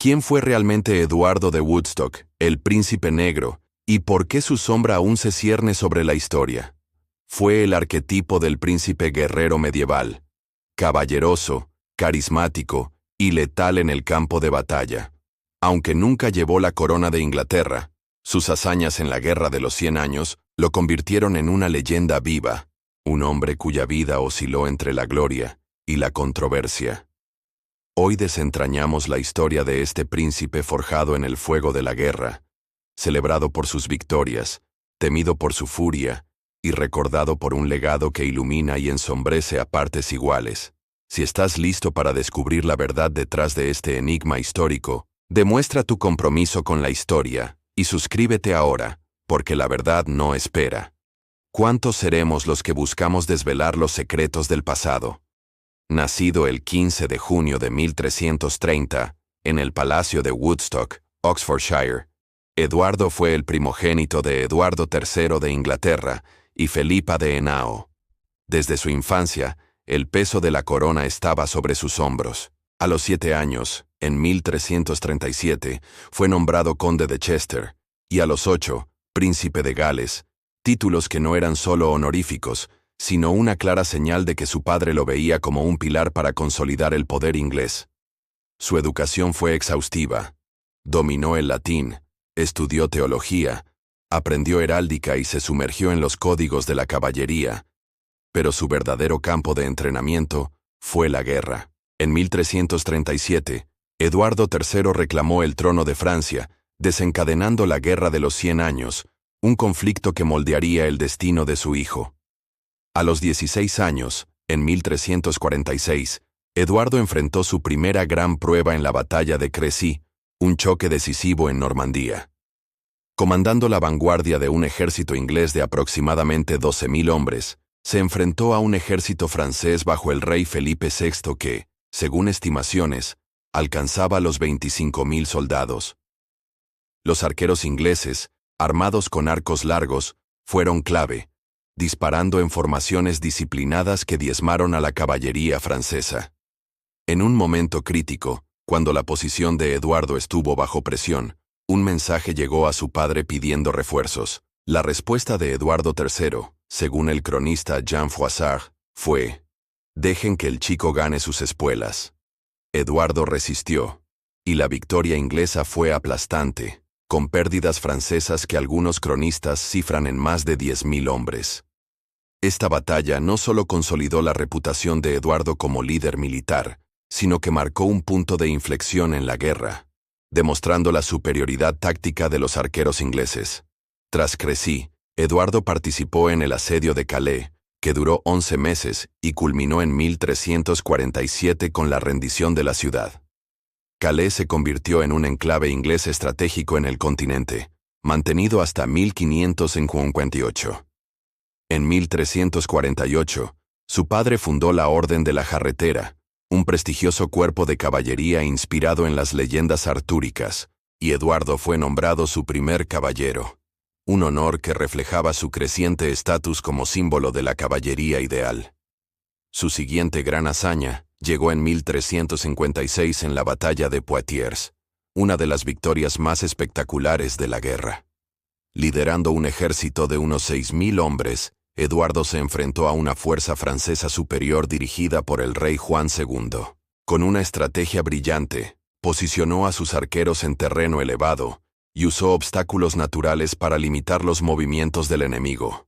¿Quién fue realmente Eduardo de Woodstock, el príncipe negro, y por qué su sombra aún se cierne sobre la historia? Fue el arquetipo del príncipe guerrero medieval, caballeroso, carismático y letal en el campo de batalla. Aunque nunca llevó la corona de Inglaterra, sus hazañas en la Guerra de los 100 años lo convirtieron en una leyenda viva, un hombre cuya vida osciló entre la gloria y la controversia. Hoy desentrañamos la historia de este príncipe forjado en el fuego de la guerra, celebrado por sus victorias, temido por su furia y recordado por un legado que ilumina y ensombrece a partes iguales. Si estás listo para descubrir la verdad detrás de este enigma histórico, demuestra tu compromiso con la historia y suscríbete ahora, porque la verdad no espera. ¿Cuántos seremos los que buscamos desvelar los secretos del pasado? Nacido el 15 de junio de 1330, en el Palacio de Woodstock, Oxfordshire, Eduardo fue el primogénito de Eduardo III de Inglaterra y Felipa de Henao. Desde su infancia, el peso de la corona estaba sobre sus hombros. A los 7 años, en 1337, fue nombrado conde de Chester, y a los 8, príncipe de Gales, títulos que no eran solo honoríficos, sino una clara señal de que su padre lo veía como un pilar para consolidar el poder inglés. Su educación fue exhaustiva. Dominó el latín, estudió teología, aprendió heráldica y se sumergió en los códigos de la caballería. Pero su verdadero campo de entrenamiento fue la guerra. En 1337, Eduardo III reclamó el trono de Francia, desencadenando la Guerra de los 100 años, un conflicto que moldearía el destino de su hijo. A los 16 años, en 1346, Eduardo enfrentó su primera gran prueba en la batalla de Crécy, un choque decisivo en Normandía. Comandando la vanguardia de un ejército inglés de aproximadamente 12.000 hombres, se enfrentó a un ejército francés bajo el rey Felipe VI que, según estimaciones, alcanzaba los 25.000 soldados. Los arqueros ingleses, armados con arcos largos, fueron clave, disparando en formaciones disciplinadas que diezmaron a la caballería francesa. En un momento crítico, cuando la posición de Eduardo estuvo bajo presión, un mensaje llegó a su padre pidiendo refuerzos. La respuesta de Eduardo III, según el cronista Jean Froissart, fue: «Dejen que el chico gane sus espuelas». Eduardo resistió, y la victoria inglesa fue aplastante, con pérdidas francesas que algunos cronistas cifran en más de 10.000 hombres. Esta batalla no solo consolidó la reputación de Eduardo como líder militar, sino que marcó un punto de inflexión en la guerra, demostrando la superioridad táctica de los arqueros ingleses. Tras Crécy, Eduardo participó en el asedio de Calais, que duró 11 meses y culminó en 1347 con la rendición de la ciudad. Calais se convirtió en un enclave inglés estratégico en el continente, mantenido hasta 1558. En 1348, su padre fundó la Orden de la Jarretera, un prestigioso cuerpo de caballería inspirado en las leyendas artúricas, y Eduardo fue nombrado su primer caballero, un honor que reflejaba su creciente estatus como símbolo de la caballería ideal. Su siguiente gran hazaña llegó en 1356 en la batalla de Poitiers, una de las victorias más espectaculares de la guerra. Liderando un ejército de unos 6.000 hombres, Eduardo se enfrentó a una fuerza francesa superior dirigida por el rey Juan II. Con una estrategia brillante, posicionó a sus arqueros en terreno elevado y usó obstáculos naturales para limitar los movimientos del enemigo.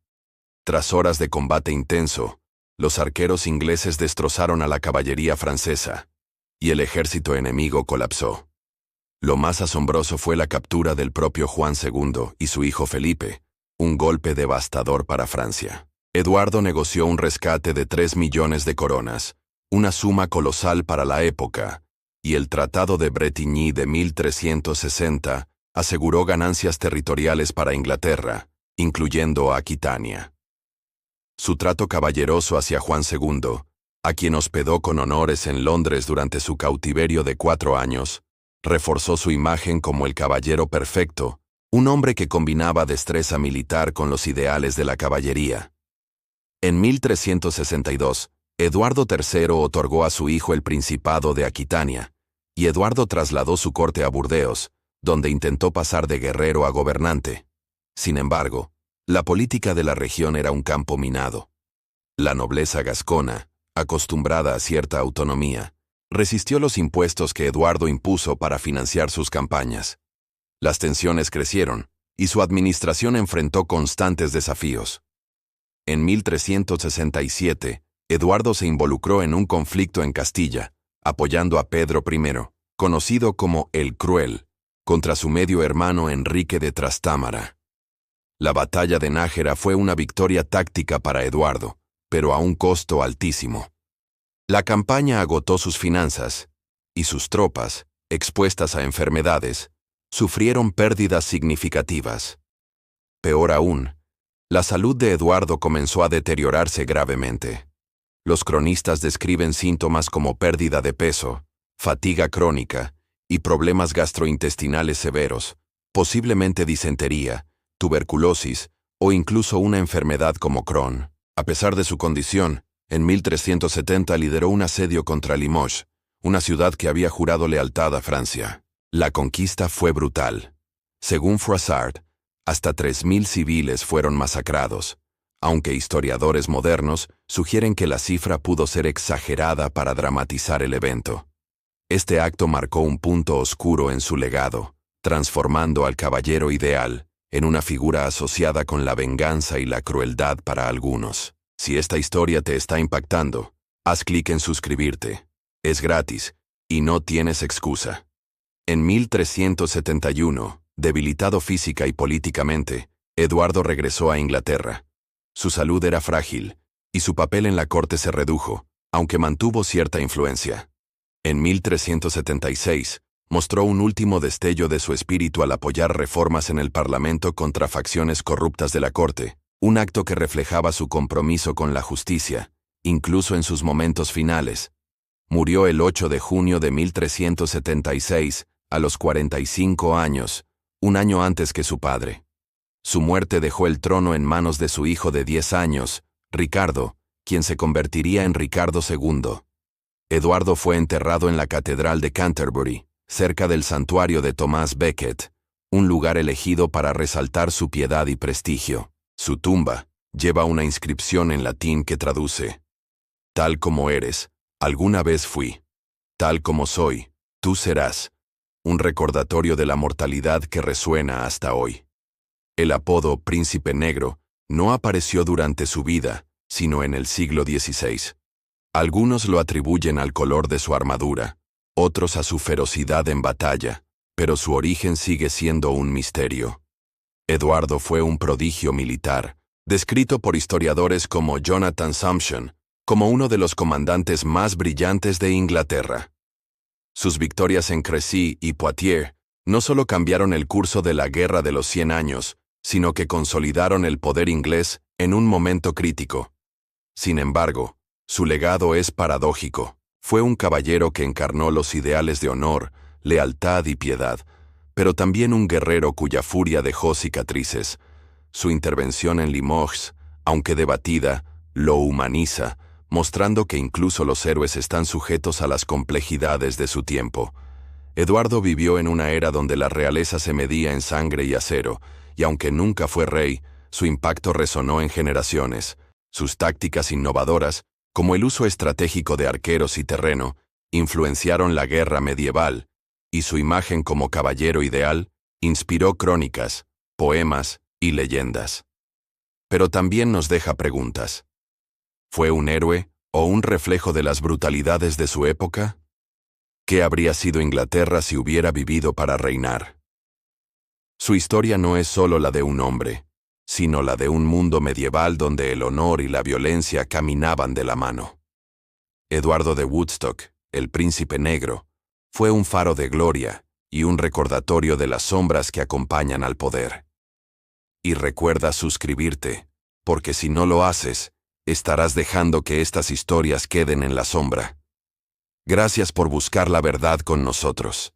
Tras horas de combate intenso, los arqueros ingleses destrozaron a la caballería francesa, y el ejército enemigo colapsó. Lo más asombroso fue la captura del propio Juan II y su hijo Felipe, un golpe devastador para Francia. Eduardo negoció un rescate de 3 millones de coronas, una suma colosal para la época, y el Tratado de Bretigny de 1360 aseguró ganancias territoriales para Inglaterra, incluyendo a Aquitania. Su trato caballeroso hacia Juan II, a quien hospedó con honores en Londres durante su cautiverio de 4 años, reforzó su imagen como el caballero perfecto, un hombre que combinaba destreza militar con los ideales de la caballería. En 1362, Eduardo III otorgó a su hijo el Principado de Aquitania, y Eduardo trasladó su corte a Burdeos, donde intentó pasar de guerrero a gobernante. Sin embargo, la política de la región era un campo minado. La nobleza gascona, acostumbrada a cierta autonomía, resistió los impuestos que Eduardo impuso para financiar sus campañas. Las tensiones crecieron, y su administración enfrentó constantes desafíos. En 1367, Eduardo se involucró en un conflicto en Castilla, apoyando a Pedro I, conocido como el Cruel, contra su medio hermano Enrique de Trastámara. La batalla de Nájera fue una victoria táctica para Eduardo, pero a un costo altísimo. La campaña agotó sus finanzas, y sus tropas, expuestas a enfermedades, sufrieron pérdidas significativas. Peor aún, la salud de Eduardo comenzó a deteriorarse gravemente. Los cronistas describen síntomas como pérdida de peso, fatiga crónica y problemas gastrointestinales severos, posiblemente disentería, tuberculosis o incluso una enfermedad como Crohn. A pesar de su condición, en 1370 lideró un asedio contra Limoges, una ciudad que había jurado lealtad a Francia. La conquista fue brutal. Según Froissart, hasta 3.000 civiles fueron masacrados, aunque historiadores modernos sugieren que la cifra pudo ser exagerada para dramatizar el evento. Este acto marcó un punto oscuro en su legado, transformando al caballero ideal en una figura asociada con la venganza y la crueldad para algunos. Si esta historia te está impactando, haz clic en suscribirte. Es gratis y no tienes excusa. En 1371, debilitado física y políticamente, Eduardo regresó a Inglaterra. Su salud era frágil, y su papel en la corte se redujo, aunque mantuvo cierta influencia. En 1376, mostró un último destello de su espíritu al apoyar reformas en el Parlamento contra facciones corruptas de la corte, un acto que reflejaba su compromiso con la justicia, incluso en sus momentos finales. Murió el 8 de junio de 1376, a los 45 años, un año antes que su padre. Su muerte dejó el trono en manos de su hijo de 10 años, Ricardo, quien se convertiría en Ricardo II. Eduardo fue enterrado en la Catedral de Canterbury, cerca del santuario de Thomas Becket, un lugar elegido para resaltar su piedad y prestigio. Su tumba lleva una inscripción en latín que traduce: «Tal como eres, alguna vez fui. Tal como soy, tú serás», un recordatorio de la mortalidad que resuena hasta hoy. El apodo Príncipe Negro no apareció durante su vida, sino en el siglo XVI. Algunos lo atribuyen al color de su armadura, otros a su ferocidad en batalla, pero su origen sigue siendo un misterio. Eduardo fue un prodigio militar, descrito por historiadores como Jonathan Sumption como uno de los comandantes más brillantes de Inglaterra. Sus victorias en Crecy y Poitiers no solo cambiaron el curso de la Guerra de los 100 años, sino que consolidaron el poder inglés en un momento crítico. Sin embargo, su legado es paradójico. Fue un caballero que encarnó los ideales de honor, lealtad y piedad, pero también un guerrero cuya furia dejó cicatrices. Su intervención en Limoges, aunque debatida, lo humaniza, mostrando que incluso los héroes están sujetos a las complejidades de su tiempo. Eduardo vivió en una era donde la realeza se medía en sangre y acero, y aunque nunca fue rey, su impacto resonó en generaciones. Sus tácticas innovadoras, como el uso estratégico de arqueros y terreno, influenciaron la guerra medieval, y su imagen como caballero ideal inspiró crónicas, poemas y leyendas. Pero también nos deja preguntas. ¿Fue un héroe o un reflejo de las brutalidades de su época? ¿Qué habría sido Inglaterra si hubiera vivido para reinar? Su historia no es solo la de un hombre, sino la de un mundo medieval donde el honor y la violencia caminaban de la mano. Eduardo de Woodstock, el Príncipe Negro, fue un faro de gloria y un recordatorio de las sombras que acompañan al poder. Y recuerda suscribirte, porque si no lo haces, estarás dejando que estas historias queden en la sombra. Gracias por buscar la verdad con nosotros.